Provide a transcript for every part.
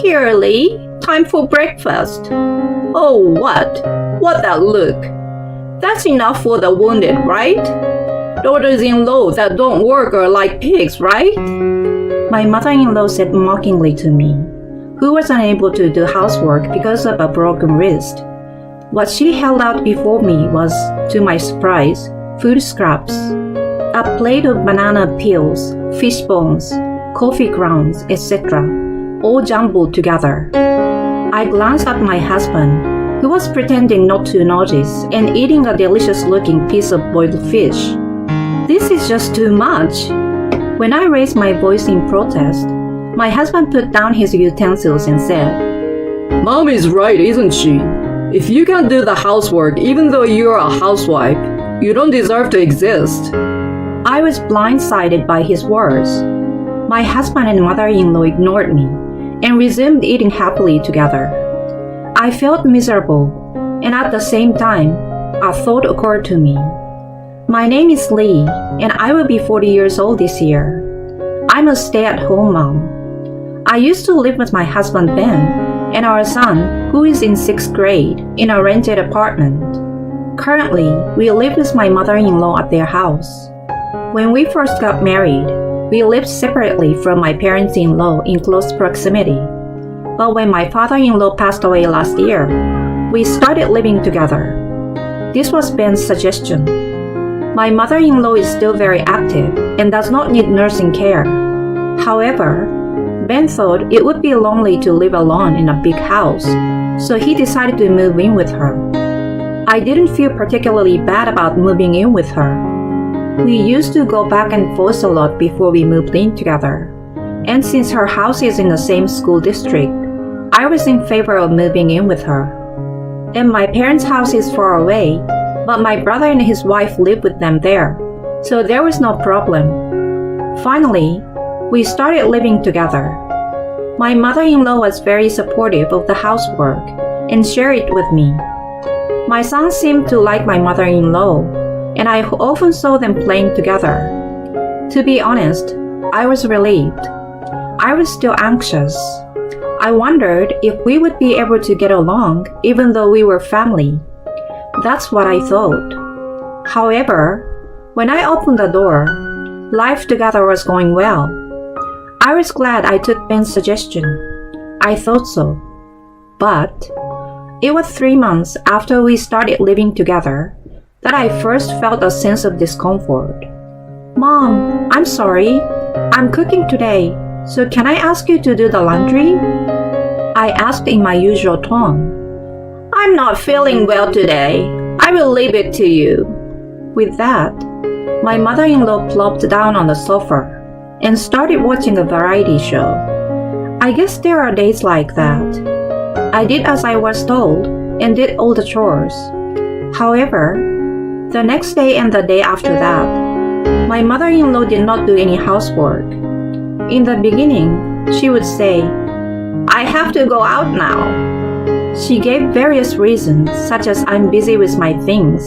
Here, Lee, time for breakfast. Oh, what? What that look? That's enough for the wounded, right? Daughters-in-law that don't work are like pigs, right? My mother-in-law said mockingly to me, who was unable to do housework because of a broken wrist. What she held out before me was, to my surprise, food scraps. A plate of banana peels, fish bones, coffee grounds, etc., all jumbled together. I glanced at my husband, who was pretending not to notice and eating a delicious-looking piece of boiled fish. This is just too much. When I raised my voice in protest, my husband put down his utensils and said, Mom is right, isn't she? If you can't do the housework even though you're a housewife, you don't deserve to exist. I was blindsided by his words. My husband and mother-in-law ignored me and resumed eating happily together. I felt miserable, and at the same time, a thought occurred to me. My name is Lee, and I will be 40 years old this year. I'm a stay-at-home mom. I used to live with my husband Ben and our son, who is in 6th grade, in a rented apartment. Currently, we live with my mother-in-law at their house. When we first got married, we lived separately from my parents-in-law in close proximity. But when my father-in-law passed away last year, we started living together. This was Ben's suggestion. My mother-in-law is still very active and does not need nursing care. However, Ben thought it would be lonely to live alone in a big house, so he decided to move in with her. I didn't feel particularly bad about moving in with her. We used to go back and forth a lot before we moved in together, and since her house is in the same school district, I was in favor of moving in with her. And my parents' house is far away, but my brother and his wife live with them there, so there was no problem. Finally, we started living together. My mother-in-law was very supportive of the housework and shared it with me. My son seemed to like my mother-in-law, and I often saw them playing together. To be honest, I was relieved. I was still anxious. I wondered if we would be able to get along even though we were family. That's what I thought. However, when I opened the door, life together was going well. I was glad I took Ben's suggestion. I thought so. But it was 3 months after we started living together that I first felt a sense of discomfort. Mom, I'm sorry. I'm cooking today, so can I ask you to do the laundry? I asked in my usual tone. I'm not feeling well today. I will leave it to you. With that, my mother-in-law plopped down on the sofa and started watching a variety show. I guess there are days like that. I did as I was told and did all the chores. However, the next day and the day after that, my mother-in-law did not do any housework. In the beginning, she would say, I have to go out now. She gave various reasons, such as I'm busy with my things,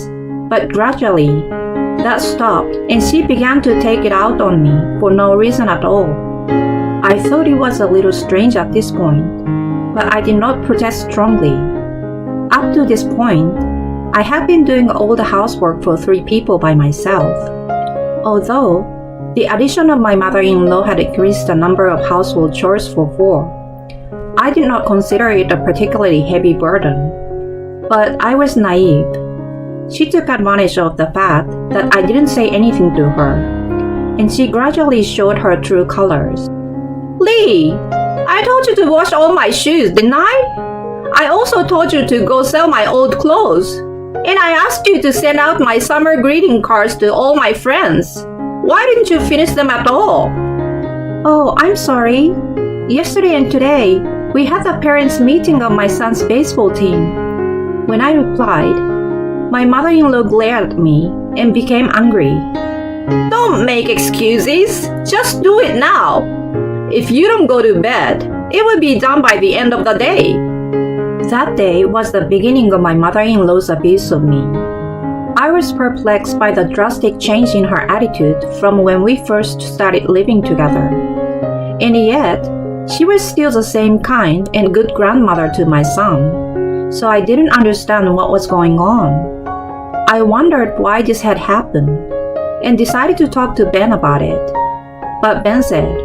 but gradually, that stopped and she began to take it out on me for no reason at all. I thought it was a little strange at this point, but I did not protest strongly. Up to this point, I had been doing all the housework for 3 people by myself. Although, the addition of my mother-in-law had increased the number of household chores for 4. I did not consider it a particularly heavy burden, but I was naive. She took advantage of the fact that I didn't say anything to her, and she gradually showed her true colors. Lee, I told you to wash all my shoes, didn't I? I also told you to go sell my old clothes, and I asked you to send out my summer greeting cards to all my friends. Why didn't you finish them at all? Oh, I'm sorry. Yesterday and today, we had the parents' meeting of my son's baseball team. When I replied, my mother-in-law glared at me and became angry. Don't make excuses. Just do it now. If you don't go to bed, it will be done by the end of the day. That day was the beginning of my mother-in-law's abuse of me. I was perplexed by the drastic change in her attitude from when we first started living together. And yet, She was still the same kind and good grandmother to my son, so I didn't understand what was going on. I wondered why this had happened and decided to talk to Ben about it. But Ben said,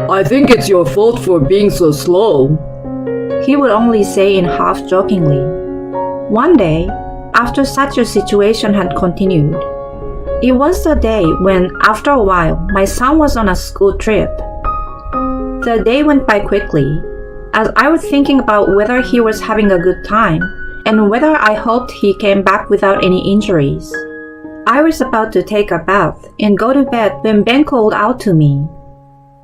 I think it's your fault for being so slow. He would only say in half-jokingly. One day, after such a situation had continued, it was the day when, after a while, my son was on a school trip. The day went by quickly, as I was thinking about whether he was having a good time and whether I hoped he came back without any injuries. I was about to take a bath and go to bed when Ben called out to me.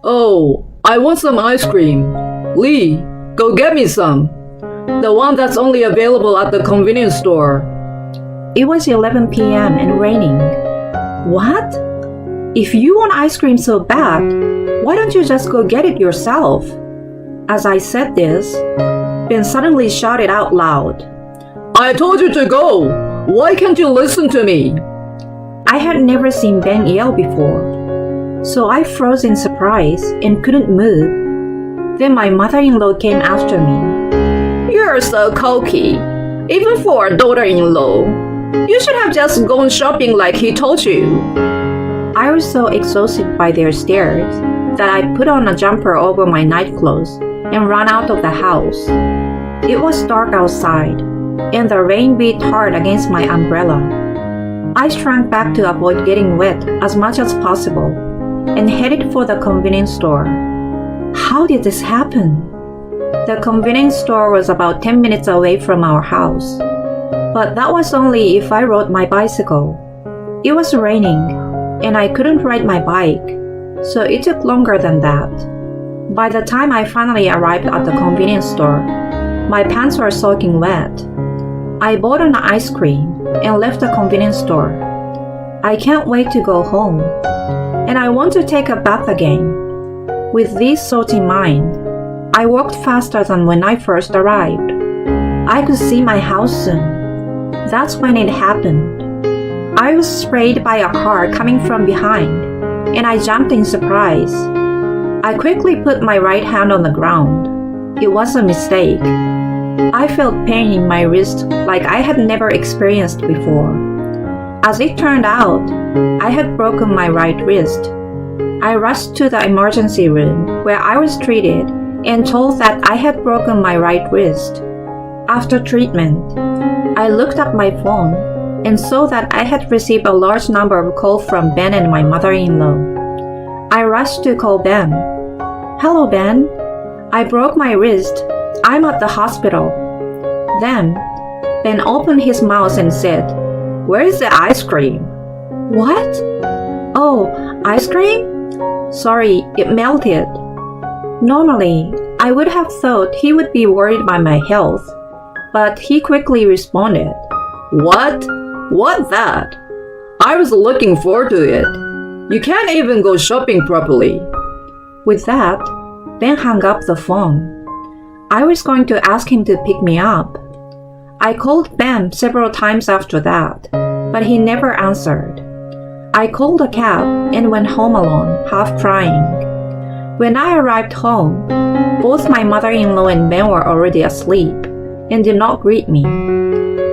Oh, I want some ice cream. Lee, go get me some. The one that's only available at the convenience store. It was 11 p.m. and raining. What? If you want ice cream so bad, why don't you just go get it yourself? As I said this, Ben suddenly shouted out loud, I told you to go! Why can't you listen to me? I had never seen Ben yell before, so I froze in surprise and couldn't move. Then my mother-in-law came after me. You're so cocky, even for a daughter-in-law. You should have just gone shopping like he told you. I was so exhausted by their stares that I put on a jumper over my nightclothes and ran out of the house. It was dark outside, and the rain beat hard against my umbrella. I shrank back to avoid getting wet as much as possible and headed for the convenience store. How did this happen? The convenience store was about 10 minutes away from our house, but that was only if I rode my bicycle. It was raining, and I couldn't ride my bike, so it took longer than that. By the time I finally arrived at the convenience store, my pants were soaking wet. I bought an ice cream and left the convenience store. I can't wait to go home, and I want to take a bath again. With these thoughts in mind, I walked faster than when I first arrived. I could see my house soon. That's when it happened. I was sprayed by a car coming from behind, and I jumped in surprise. I quickly put my right hand on the ground. It was a mistake. I felt pain in my wrist like I had never experienced before. As it turned out, I had broken my right wrist. I rushed to the emergency room where I was treated and told that I had broken my right wrist. After treatment, I looked at my phone and saw that I had received a large number of calls from Ben and my mother-in-law. I rushed to call Ben. Hello, Ben. I broke my wrist. I'm at the hospital. Then, Ben opened his mouth and said, Where is the ice cream? What? Oh, ice cream? Sorry, it melted. Normally, I would have thought he would be worried by my health, but he quickly responded, What? What that? I was looking forward to it. You can't even go shopping properly. With that, Ben hung up the phone. I was going to ask him to pick me up. I called Ben several times after that, but he never answered. I called a cab and went home alone, half crying. When I arrived home, both my mother-in-law and Ben were already asleep and did not greet me.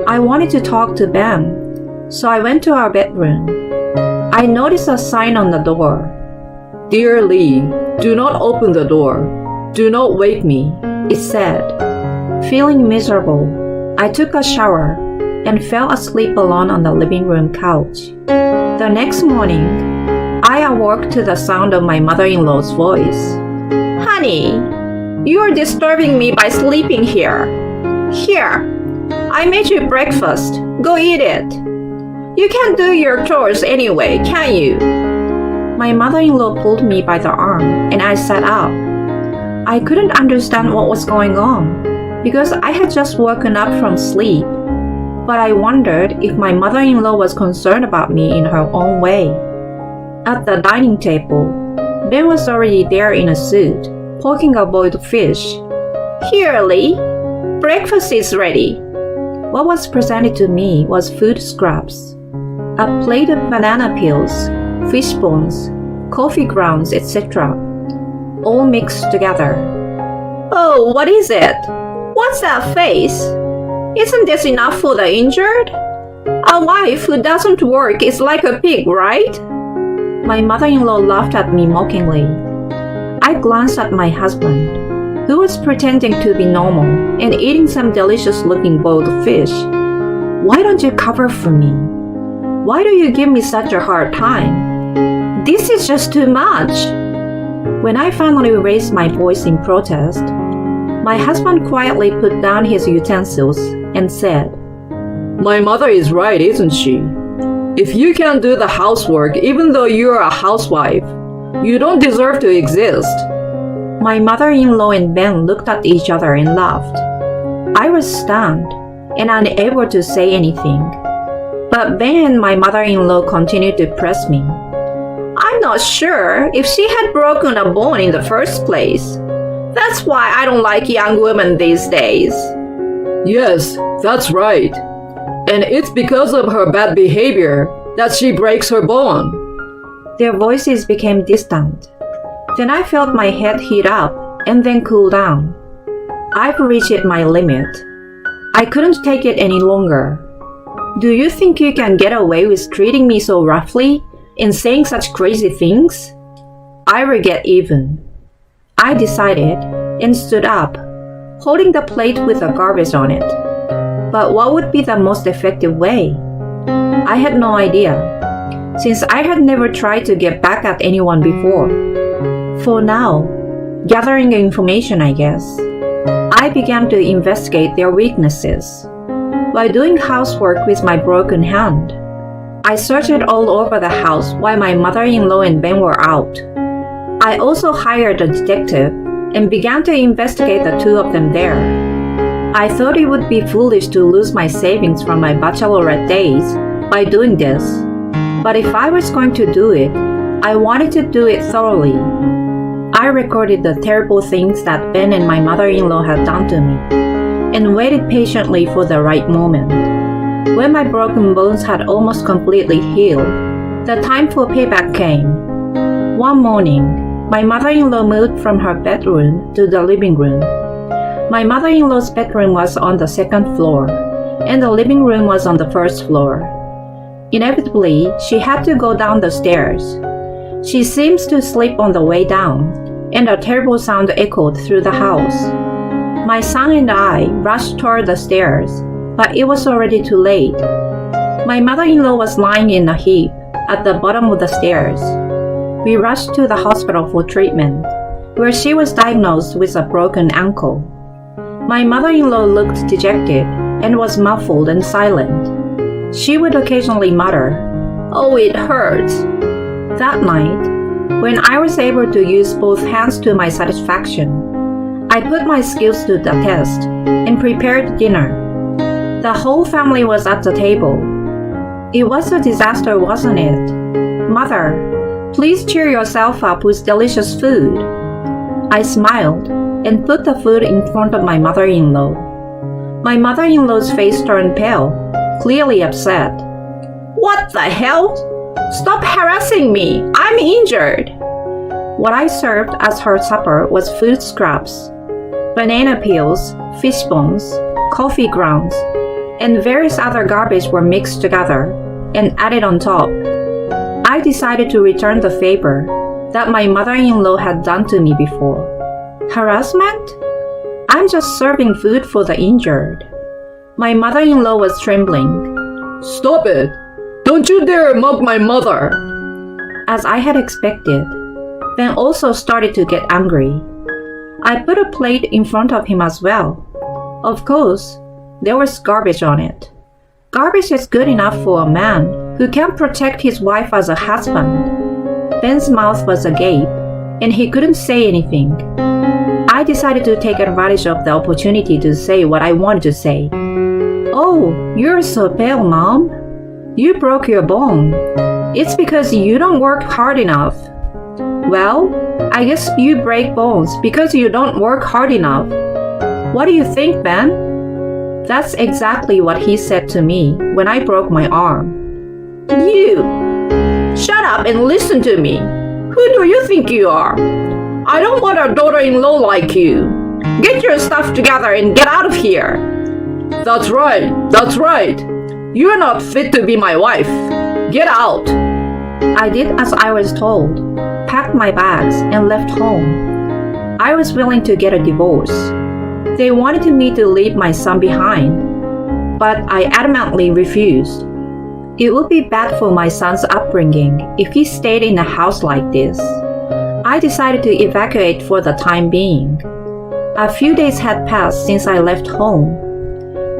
I wanted to talk to Ben, so I went to our bedroom. I noticed a sign on the door. Dear Lee, do not open the door. Do not wake me, it said. Feeling miserable, I took a shower and fell asleep alone on the living room couch. The next morning, I awoke to the sound of my mother-in-law's voice. Honey, you are disturbing me by sleeping here. Here, I made you breakfast. Go eat it. You can't do your chores anyway, can you? My mother-in-law pulled me by the arm and I sat up. I couldn't understand what was going on because I had just woken up from sleep, but I wondered if my mother-in-law was concerned about me in her own way. At the dining table, Ben was already there in a suit, poking a boiled fish. Here, Lee, breakfast is ready. What was presented to me was food scraps. A plate of banana peels, fish bones, coffee grounds, etc. all mixed together. Oh, what is it? What's that face? Isn't this enough for the injured? A wife who doesn't work is like a pig, right? My mother-in-law laughed at me mockingly. I glanced at my husband, who was pretending to be normal and eating some delicious-looking boiled fish. Why don't you cover for me? Why do you give me such a hard time? This is just too much. When I finally raised my voice in protest, my husband quietly put down his utensils and said, My mother is right, isn't she? If you can't do the housework even though you're a housewife, you don't deserve to exist. My mother-in-law and Ben looked at each other and laughed. I was stunned and unable to say anything. But Ben and my mother-in-law continued to press me. I'm not sure if she had broken a bone in the first place. That's why I don't like young women these days. Yes, that's right. And it's because of her bad behavior that she breaks her bone. Their voices became distant. Then I felt my head heat up and then cool down. I've reached my limit. I couldn't take it any longer. Do you think you can get away with treating me so roughly and saying such crazy things? I will get even. I decided and stood up, holding the plate with the garbage on it. But what would be the most effective way? I had no idea, since I had never tried to get back at anyone before. For now, gathering information, I guess, I began to investigate their weaknesses. While doing housework with my broken hand, I searched all over the house while my mother-in-law and Ben were out. I also hired a detective and began to investigate the two of them there. I thought it would be foolish to lose my savings from my bachelorette days by doing this, but if I was going to do it, I wanted to do it thoroughly. I recorded the terrible things that Ben and my mother-in-law had done to me, and waited patiently for the right moment. When my broken bones had almost completely healed, the time for payback came. One morning, my mother-in-law moved from her bedroom to the living room. My mother-in-law's bedroom was on the second floor, and the living room was on the first floor. Inevitably, she had to go down the stairs. She seems to sleep on the way down, and a terrible sound echoed through the house. My son and I rushed toward the stairs, but it was already too late. My mother-in-law was lying in a heap at the bottom of the stairs. We rushed to the hospital for treatment, where she was diagnosed with a broken ankle. My mother-in-law looked dejected and was muffled and silent. She would occasionally mutter, "Oh, it hurts." That night, when I was able to use both hands to my satisfaction, I put my skills to the test and prepared dinner. The whole family was at the table. It was a disaster, wasn't it? Mother, please cheer yourself up with delicious food. I smiled and put the food in front of my mother-in-law. My mother-in-law's face turned pale, clearly upset. What the hell? Stop harassing me! I'm injured! What I served as her supper was food scraps, banana peels, fish bones, coffee grounds, and various other garbage were mixed together and added on top. I decided to return the favor that my mother-in-law had done to me before. Harassment? I'm just serving food for the injured. My mother-in-law was trembling. Stop it! Don't you dare mock my mother! As I had expected, Ben also started to get angry. I put a plate in front of him as well. Of course, there was garbage on it. Garbage is good enough for a man who can't protect his wife as a husband. Ben's mouth was agape, and he couldn't say anything. I decided to take advantage of the opportunity to say what I wanted to say. Oh, you're so pale, Mom. You broke your bone. It's because you don't work hard enough. Well, I guess you break bones because you don't work hard enough. What do you think, Ben? That's exactly what he said to me when I broke my arm. You! Shut up and listen to me. Who do you think you are? I don't want a daughter-in-law like you. Get your stuff together and get out of here. That's right, that's right. You're not fit to be my wife. Get out. I did as I was told, packed my bags, and left home. I was willing to get a divorce. They wanted me to leave my son behind, but I adamantly refused. It would be bad for my son's upbringing if he stayed in a house like this. I decided to evacuate for the time being. A few days had passed since I left home.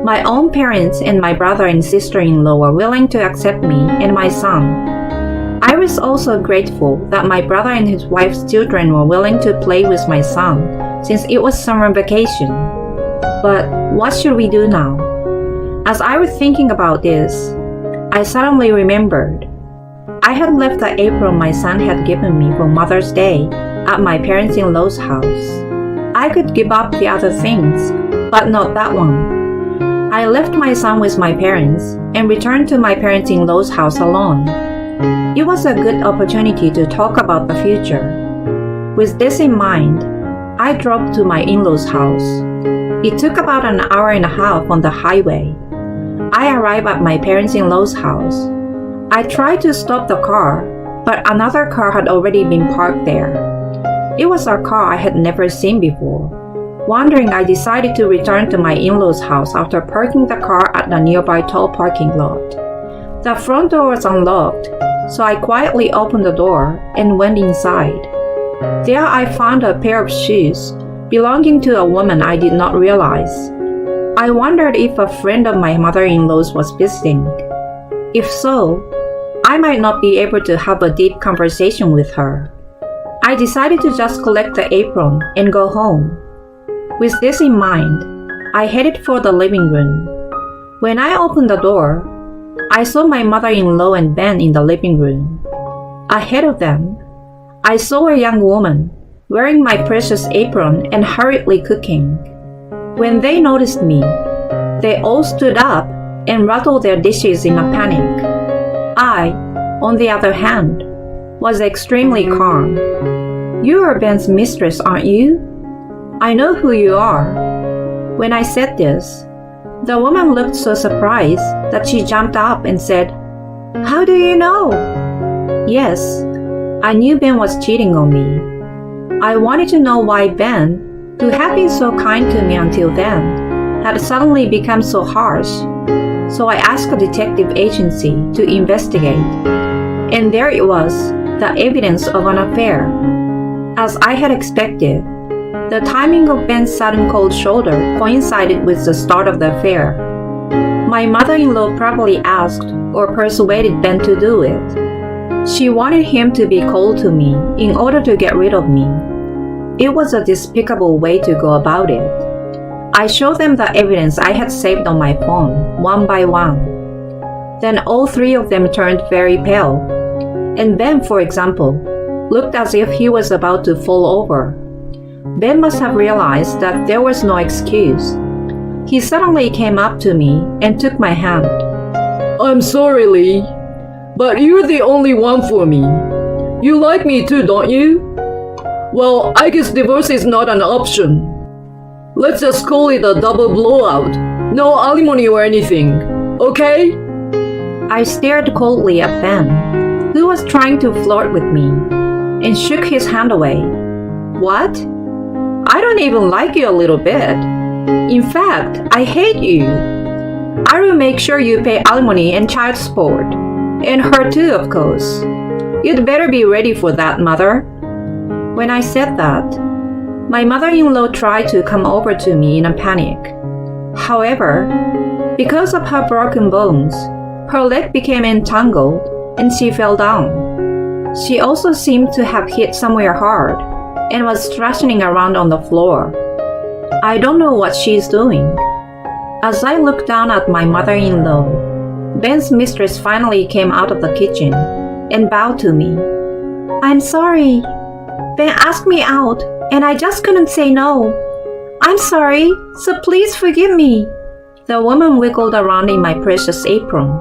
My own parents and my brother and sister-in-law were willing to accept me and my son. I was also grateful that my brother and his wife's children were willing to play with my son since it was summer vacation. But what should we do now? As I was thinking about this, I suddenly remembered. I had left the apron my son had given me for Mother's Day at my parents-in-law's house. I could give up the other things, but not that one. I left my son with my parents and returned to my parents-in-law's house alone. It was a good opportunity to talk about the future. With this in mind, I drove to my in-laws' house. It took about an hour and a half on the highway. I arrived at my parents-in-law's house. I tried to stop the car, but another car had already been parked there. It was a car I had never seen before. Wondering, I decided to return to my in-laws' house after parking the car at the nearby toll parking lot. The front door was unlocked, so I quietly opened the door and went inside. There I found a pair of shoes belonging to a woman I did not realize. I wondered if a friend of my mother-in-law's was visiting. If so, I might not be able to have a deep conversation with her. I decided to just collect the apron and go home. With this in mind, I headed for the living room. When I opened the door, I saw my mother-in-law and Ben in the living room. Ahead of them, I saw a young woman wearing my precious apron and hurriedly cooking. When they noticed me, they all stood up and rattled their dishes in a panic. I, on the other hand, was extremely calm. You are Ben's mistress, aren't you? I know who you are. When I said this, the woman looked so surprised that she jumped up and said, "How do you know?" Yes, I knew Ben was cheating on me. I wanted to know why Ben, who had been so kind to me until then, had suddenly become so harsh. So I asked a detective agency to investigate. And there it was, the evidence of an affair. As I had expected, the timing of Ben's sudden cold shoulder coincided with the start of the affair. My mother-in-law probably asked or persuaded Ben to do it. She wanted him to be cold to me in order to get rid of me. It was a despicable way to go about it. I showed them the evidence I had saved on my phone, one by one. Then all three of them turned very pale. And Ben, for example, looked as if he was about to fall over. Ben must have realized that there was no excuse. He suddenly came up to me and took my hand. I'm sorry, Lee, but you're the only one for me. You like me too, don't you? Well, I guess divorce is not an option. Let's just call it a double blowout. No alimony or anything, okay? I stared coldly at Ben, who was trying to flirt with me, and shook his hand away. What? I don't even like you a little bit. In fact, I hate you. I will make sure you pay alimony and child support. And her too, of course. You'd better be ready for that, Mother. When I said that, my mother-in-law tried to come over to me in a panic. However, because of her broken bones, her leg became entangled and she fell down. She also seemed to have hit somewhere hard and was thrashing around on the floor. I don't know what she's doing. As I looked down at my mother-in-law, Ben's mistress finally came out of the kitchen and bowed to me. I'm sorry. Ben asked me out and I just couldn't say no. I'm sorry, so please forgive me. The woman wiggled around in my precious apron.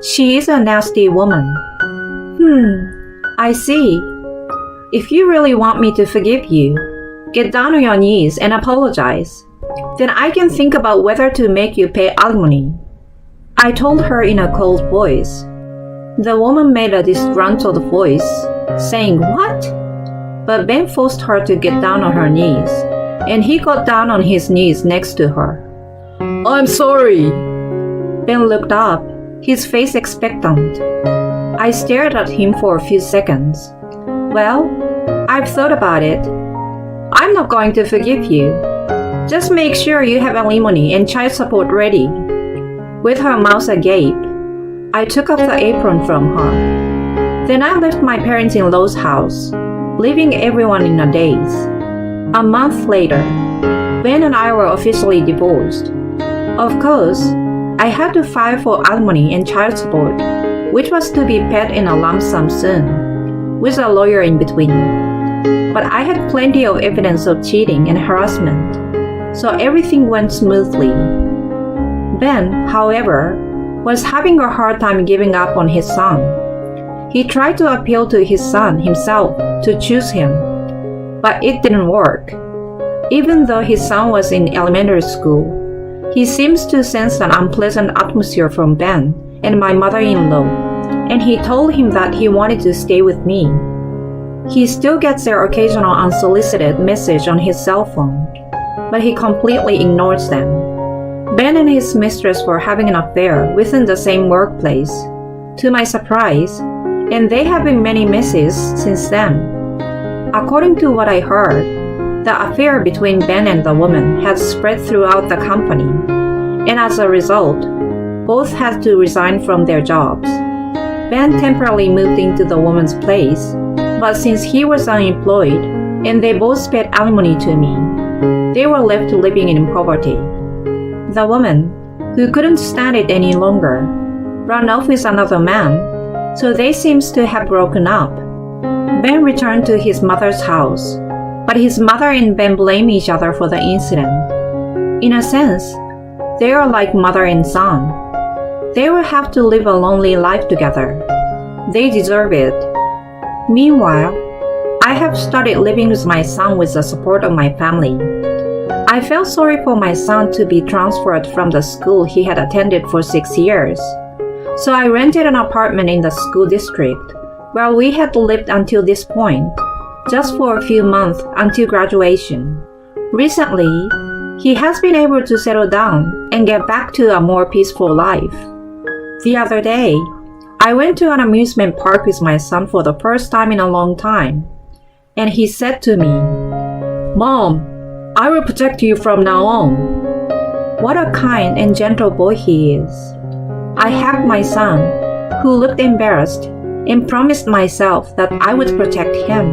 She is a nasty woman. I see. If you really want me to forgive you, get down on your knees and apologize. Then I can think about whether to make you pay alimony. I told her in a cold voice. The woman made a disgruntled voice, saying, "What?" But Ben forced her to get down on her knees, and he got down on his knees next to her. I'm sorry. Ben looked up, his face expectant. I stared at him for a few seconds. Well, I've thought about it. I'm not going to forgive you. Just make sure you have alimony and child support ready. With her mouth agape, I took off the apron from her. Then I left my parents-in-law's house, leaving everyone in a daze. A month later, Ben and I were officially divorced. Of course, I had to file for alimony and child support, which was to be paid in a lump sum soon, with a lawyer in between. But I had plenty of evidence of cheating and harassment, so everything went smoothly. Ben, however, was having a hard time giving up on his son. He tried to appeal to his son himself to choose him, but it didn't work. Even though his son was in elementary school, he seems to sense an unpleasant atmosphere from Ben and my mother-in-law, and he told him that he wanted to stay with me. He still gets their occasional unsolicited message on his cell phone, but he completely ignores them. Ben and his mistress were having an affair within the same workplace, to my surprise, and they have been many messes since then. According to what I heard, the affair between Ben and the woman had spread throughout the company, and as a result, both had to resign from their jobs. Ben temporarily moved into the woman's place, but since he was unemployed and they both paid alimony to me, they were left living in poverty. The woman, who couldn't stand it any longer, ran off with another man, so they seems to have broken up. Ben returned to his mother's house, but his mother and Ben blame each other for the incident. In a sense, they are like mother and son. They will have to live a lonely life together. They deserve it. Meanwhile, I have started living with my son with the support of my family. I felt sorry for my son to be transferred from the school he had attended for 6 years. So I rented an apartment in the school district where we had lived until this point, just for a few months until graduation. Recently, he has been able to settle down and get back to a more peaceful life. The other day, I went to an amusement park with my son for the first time in a long time, and he said to me, "Mom, I will protect you from now on." What a kind and gentle boy he is. I hugged my son, who looked embarrassed, and promised myself that I would protect him.